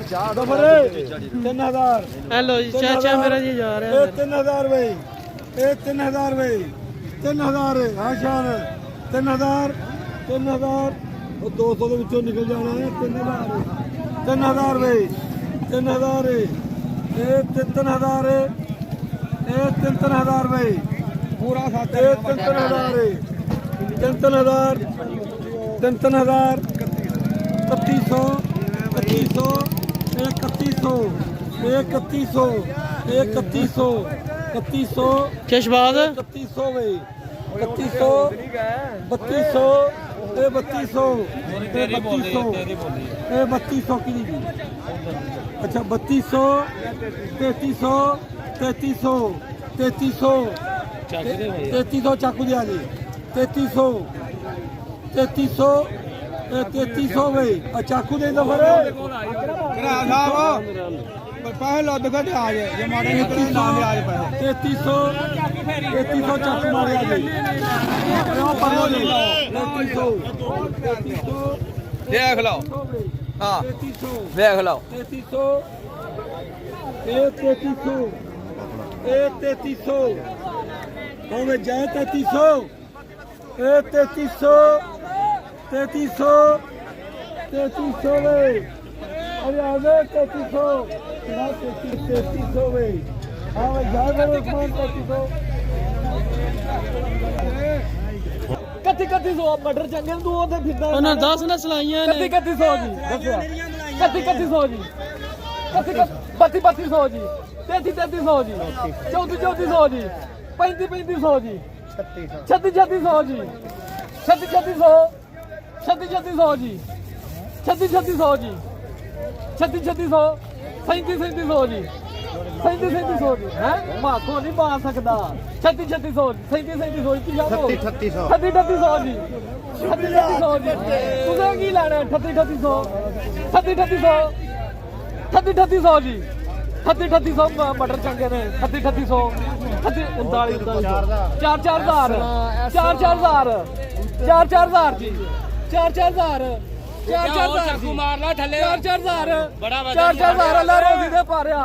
3000 hello जी चाचा मेरा जी जा रहा है 3000 ਬਈ ਇਹ 3000 ਬਈ 3000 ਹਾਂ ਸ਼ਾਨ 3000 ਉਹ 200 ਦੇ ਵਿੱਚੋਂ ਨਿਕਲ ਜਾਣਾ ਹੈ 3000 ਬਈ 3000 ਇਹ 3000 ਇਹ 3000 ਬਈ ਪੂਰਾ ਸਾਥ ਇਹ 3000 3000 3000 3100 3100 3100 3100 चशबाद 3100 ਬਈ 3100 3200 ਇਹ 3200 ਇਹ 3200 ਕਿਹਦੀ ਜੀ ਅੱਛਾ 3200 3300 3300 3300 ਚਾਕੂ ਦੇ ਆ ਜੀ 3300 3300 ਬਈ ਆ ਚਾਕੂ ਦੇ ਦੋ ਫਿਰ ਕਰਾ ਸਾਹਿਬ ਪੈਸੇ ਲੱਦ ਕੇ ਆ ਜੇ ਜੇ ਮਾੜੇ ਨਿਕਲੇ ਨਾ ਦੇ ਆ ਜੇ ਪੈਸੇ 3300 ਚਾਕੂ ਮਾਰਿਆ ਜੀ ਕਿਉਂ ਪਰੋ ਜੀ 3300 ਦੇਖ ਲਓ ਹਾਂ 3300 ਵੇਖ ਲਓ 3300 ਇਹ 3300 ਇਹ 3300 ਹੋਵੇ ਜਾਏ 3300 ਇਹ 3300 3300 ਵੇ ਅਰੇ ਆਵੇ 3300 ਨਾ 3300 ਵੇ ਆਵੇ ਜਾਏ ਉਸਮਾਨ 3300 ਕੱਤੀ ਸੌ ਮਟਰ ਚੰਗੇ ਨੂੰ ਤੂੰ ਉੱਥੇ ਫਿਰਦਾ ਉਹਨਾਂ 10 ਨਸਲਾਈਆਂ ਨੇ ਕੱਤੀ 100 ਜੀ ਦੱਸਿਆ ਕੱਤੀ 100 ਜੀ ਕੱਤੀ 3200 ਜੀ 3300 ਜੀ 3400 ਜੀ 3500 ਜੀ 3600 ਜੀ 3600 ਜੀ 3600 ਜੀ 3600 3700 ਜੀ 3700 ਜੀ ਹੈ ਮਾਖੋ ਨਹੀਂ ਪਾ ਸਕਦਾ 3600 3700 ਜੀ 3800 ਜੀ 3800 ਜੀ ਤੁਸੀਂ ਕੀ ਲੈਣਾ 3800 3800 ਜੀ 3800 ਮਟਰ ਚੰਗੇ ਨੇ 3800 39 4000 ਜੀ 4000 ਮਾਰ ਲਾ ਥੱਲੇ 4000 ਬੜਾ 4000 ਅੱਲਾ ਰੋਜ਼ੀ ਦੇ ਪਾਰਿਆ